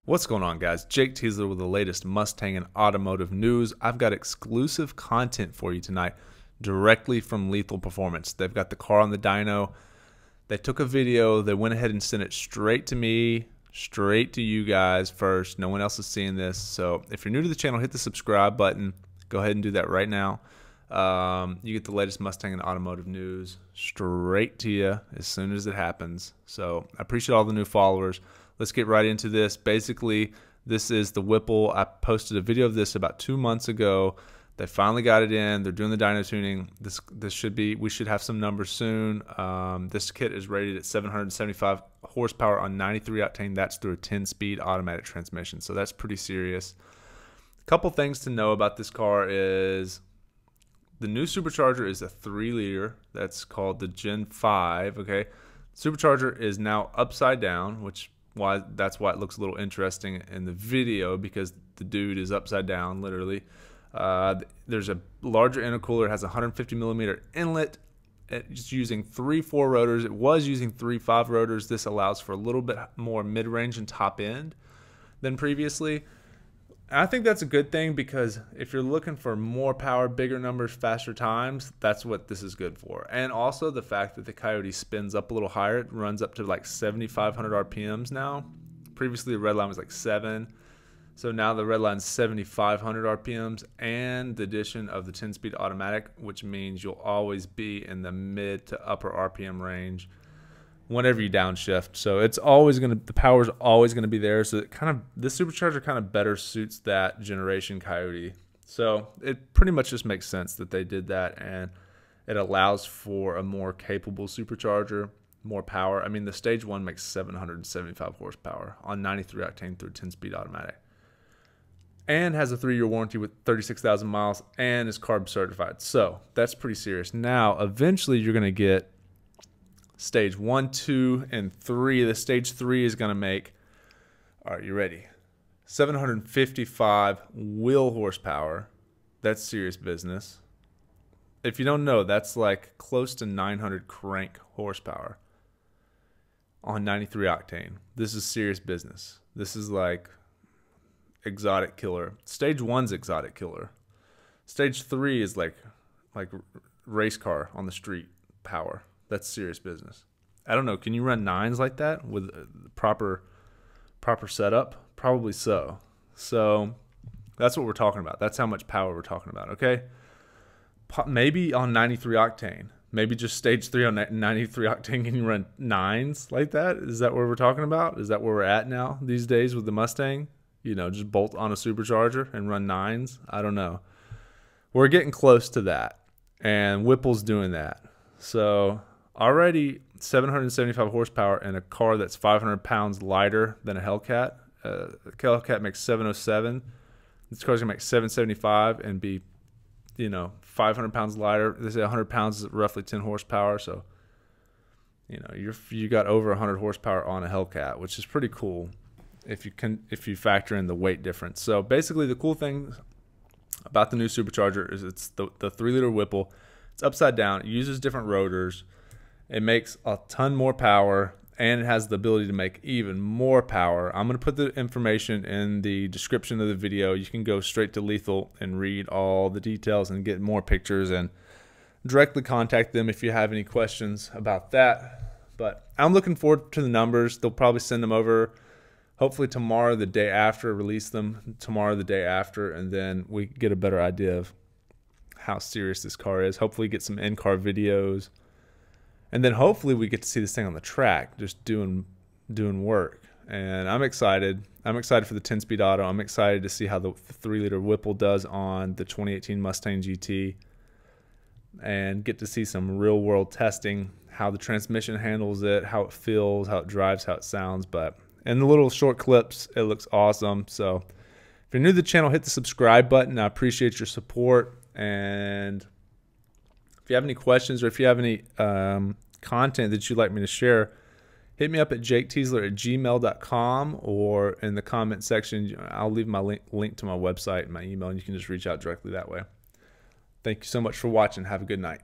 What's going on, guys? Jake Teasler with the latest Mustang and automotive news. I've got exclusive content for you tonight directly from Lethal Performance. They've got the car on the dyno. They took a video. They went ahead and sent it straight to me, straight to you guys first. No one else is seeing this. So if you're new to the channel, hit the subscribe button. Go ahead and do that right now. You get the latest Mustang and automotive news straight to you as soon as it happens. So I appreciate all the new followers. Let's get right into this. Basically, this is the Whipple. I posted a video of this about 2 months ago. They finally got it in. They're doing the dyno tuning. We should have some numbers soon. This kit is rated at 775 horsepower on 93 octane. That's through a 10-speed automatic transmission. So that's pretty serious. A couple things to know about this car is the new supercharger is a 3-liter. That's called the Gen 5. Okay, supercharger is now upside down, that's why it looks a little interesting in the video, because the dude is upside down literally. There's a larger intercooler. It has a 150 millimeter inlet. It's using 3.4 rotors. It was using 3.5 rotors. This allows for a little bit more mid-range and top end than previously. I think that's a good thing, because if you're looking for more power, bigger numbers, faster times, that's what this is good for. And also the fact that the Coyote spins up a little higher. It runs up to like 7,500 RPMs now. Previously the Redline was like 7. So now the Redline's 7,500 RPMs, and the addition of the 10-speed automatic, which means you'll always be in the mid to upper RPM range whenever you downshift. So it's always the power's always gonna be there. So this supercharger kind of better suits that generation Coyote. So it pretty much just makes sense that they did that, and it allows for a more capable supercharger, more power. I mean, the stage 1 makes 775 horsepower on 93 octane through 10-speed automatic, and has a 3-year warranty with 36,000 miles, and is carb certified. So that's pretty serious. Now, eventually you're gonna get stage 1, 2, and 3. The stage 3 is going to make, all right, you ready? 755 wheel horsepower. That's serious business. If you don't know, that's like close to 900 crank horsepower on 93 octane. This is serious business. This is like exotic killer. Stage 1's exotic killer. Stage 3 is like race car on the street power. That's serious business. I don't know. Can you run 9s like that with proper setup? Probably so. So that's what we're talking about. That's how much power we're talking about. Okay. Maybe on 93 octane. Maybe just stage 3 on 93 octane. Can you run 9s like that? Is that what we're talking about? Is that where we're at now these days with the Mustang? You know, just bolt on a supercharger and run 9s. I don't know. We're getting close to that, and Whipple's doing that. So already 775 horsepower in a car that's 500 pounds lighter than a Hellcat. The Hellcat makes 707. This car's gonna make 775 and be, 500 pounds lighter. They say 100 pounds is roughly 10 horsepower. So, you got over 100 horsepower on a Hellcat, which is pretty cool if you factor in the weight difference. So basically, the cool thing about the new supercharger is it's the 3-liter Whipple. It's upside down. It uses different rotors. It makes a ton more power, and it has the ability to make even more power. I'm going to put the information in the description of the video. You can go straight to Lethal and read all the details and get more pictures, and directly contact them if you have any questions about that. But I'm looking forward to the numbers. They'll probably send them over hopefully tomorrow, the day after, release them tomorrow, the day after, and then we get a better idea of how serious this car is. Hopefully get some in-car videos, and then hopefully we get to see this thing on the track just doing work. And I'm excited. I'm excited for the 10-speed auto. I'm excited to see how the 3-liter Whipple does on the 2018 Mustang GT, and get to see some real-world testing, how the transmission handles it, how it feels, how it drives, how it sounds. But in the little short clips, it looks awesome. So if you're new to the channel, hit the subscribe button. I appreciate your support. And if you have any questions, or if you have any content that you'd like me to share, hit me up at jaketeasler@gmail.com, or in the comment section. I'll leave my link to my website and my email, and you can just reach out directly that way. Thank you so much for watching. Have a good night.